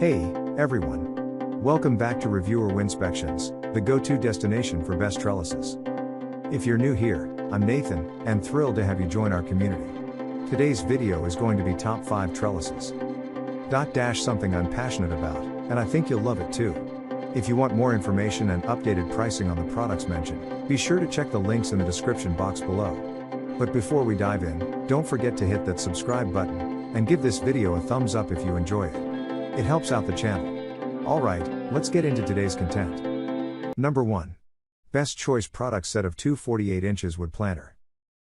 Hey, everyone. Welcome back to Reviewer Winspections, the go-to destination for best trellises. If you're new here, I'm Nathan, and thrilled to have you join our community. Today's video is going to be top 5 trellises. Something I'm passionate about, and I think you'll love it too. If you want more information and updated pricing on the products mentioned, be sure to check the links in the description box below. But before we dive in, don't forget to hit that subscribe button, and give this video a thumbs up if you enjoy it. It helps out the channel. Alright, let's get into today's content. Number 1. Best Choice Product Set of 2 48 inches Wood Planter.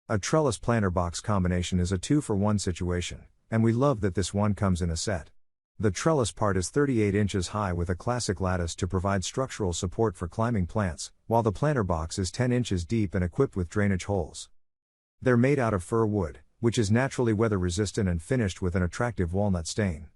A trellis planter box combination is a 2-for-1 situation, and we love that this one comes in a set. The trellis part is 38 inches high with a classic lattice to provide structural support for climbing plants, while the planter box is 10 inches deep and equipped with drainage holes. They're made out of fir wood, which is naturally weather resistant and finished with an attractive walnut stain.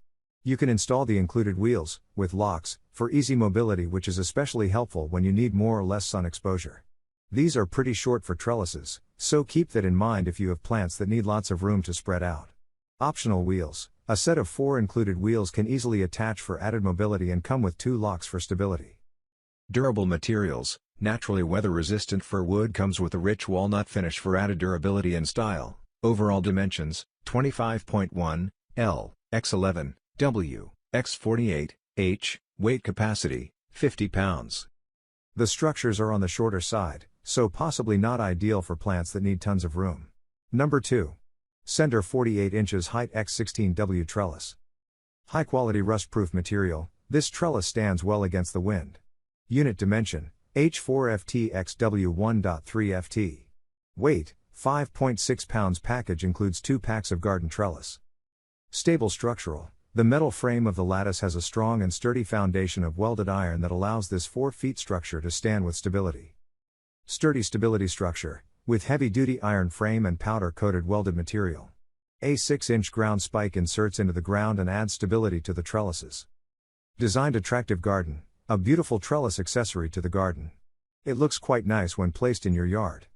You can install the included wheels, with locks, for easy mobility, which is especially helpful when you need more or less sun exposure. These are pretty short for trellises, so keep that in mind if you have plants that need lots of room to spread out. Optional wheels. A set of 4 included wheels can easily attach for added mobility and come with 2 locks for stability. Durable materials. Naturally weather-resistant fir wood comes with a rich walnut finish for added durability and style. Overall dimensions, 25.1 L, x 11, W, x 48, H, weight capacity, 50 pounds. The structures are on the shorter side, so possibly not ideal for plants that need tons of room. Number 2. Center 48 inches height x 16 W trellis. High-quality rust-proof material, this trellis stands well against the wind. Unit dimension, H4FT x W1.3FT. Weight, 5.6 pounds. Package includes 2 packs of garden trellis. Stable structural. The metal frame of the lattice has a strong and sturdy foundation of welded iron that allows this 4-foot structure to stand with stability. Sturdy stability structure, with heavy-duty iron frame and powder-coated welded material. A 6-inch ground spike inserts into the ground and adds stability to the trellises. Designed attractive garden, a beautiful trellis accessory to the garden. It looks quite nice when placed in your yard.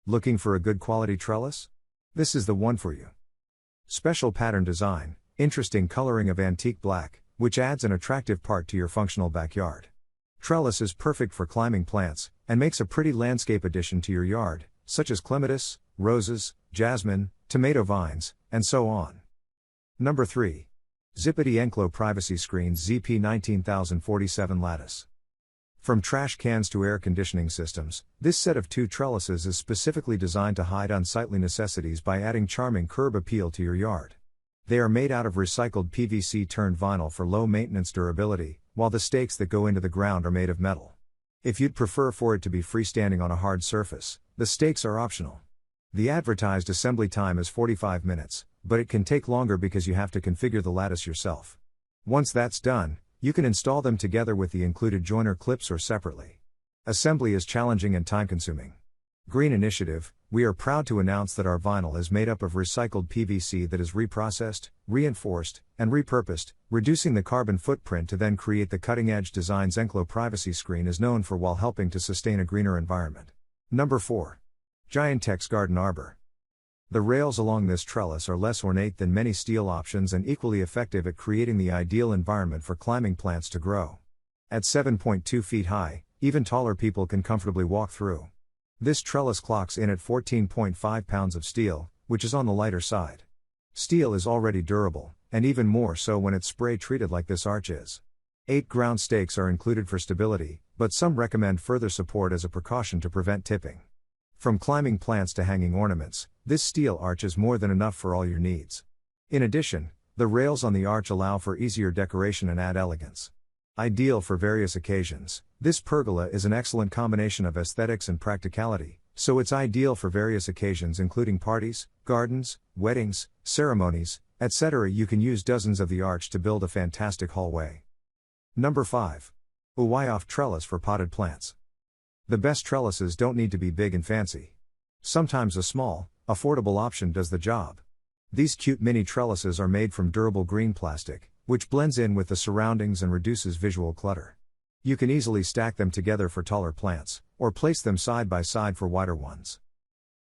Looking for a good quality trellis? This is the one for you. Special pattern design, interesting coloring of antique black, which adds an attractive part to your functional backyard. Trellis is perfect for climbing plants, and makes a pretty landscape addition to your yard, such as clematis, roses, jasmine, tomato vines, and so on. Number 3. Zippity Enclo Privacy Screens ZP 19047 Lattice. From trash cans to air conditioning systems, this set of 2 trellises is specifically designed to hide unsightly necessities by adding charming curb appeal to your yard. They are made out of recycled PVC turned vinyl for low maintenance durability, while the stakes that go into the ground are made of metal. If you'd prefer for it to be freestanding on a hard surface, the stakes are optional. The advertised assembly time is 45 minutes, but it can take longer because you have to configure the lattice yourself. Once that's done, you can install them together with the included joiner clips or separately. Assembly is challenging and time-consuming. Green Initiative, we are proud to announce that our vinyl is made up of recycled PVC that is reprocessed, reinforced, and repurposed, reducing the carbon footprint to then create the cutting-edge designs Enclo Privacy Screen is known for while helping to sustain a greener environment. Number 4. Giantex Garden Arbor. The rails along this trellis are less ornate than many steel options and equally effective at creating the ideal environment for climbing plants to grow. At 7.2 feet high, even taller people can comfortably walk through. This trellis clocks in at 14.5 pounds of steel, which is on the lighter side. Steel is already durable, and even more so when it's spray treated like this arch is. 8 ground stakes are included for stability, but some recommend further support as a precaution to prevent tipping. From climbing plants to hanging ornaments, this steel arch is more than enough for all your needs. In addition, the rails on the arch allow for easier decoration and add elegance. Ideal for various occasions, this pergola is an excellent combination of aesthetics and practicality, so it's ideal for various occasions including parties, gardens, weddings, ceremonies, etc. You can use dozens of the arch to build a fantastic hallway. Number 5. Uwayoff Trellis for potted plants. The best trellises don't need to be big and fancy. Sometimes a small, affordable option does the job. These cute mini trellises are made from durable green plastic, which blends in with the surroundings and reduces visual clutter. You can easily stack them together for taller plants, or place them side by side for wider ones.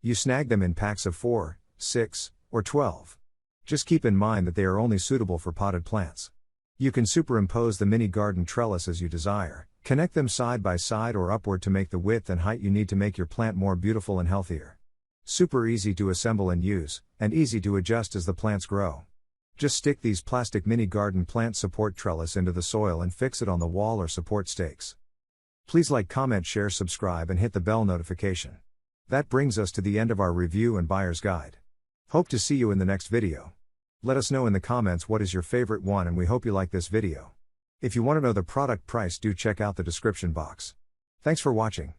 You snag them in packs of 4, 6, or 12. Just keep in mind that they are only suitable for potted plants. You can superimpose the mini garden trellis as you desire, connect them side by side or upward to make the width and height you need to make your plant more beautiful and healthier. Super easy to assemble and use, and easy to adjust as the plants grow. Just stick these plastic mini garden plant support trellis into the soil and fix it on the wall or support stakes. Please like, comment, share, subscribe and hit the bell notification. That brings us to the end of our review and buyer's guide. Hope to see you in the next video. Let us know in the comments what is your favorite one, and we hope you like this video. If you want to know the product price, do check out the description box. Thanks for watching.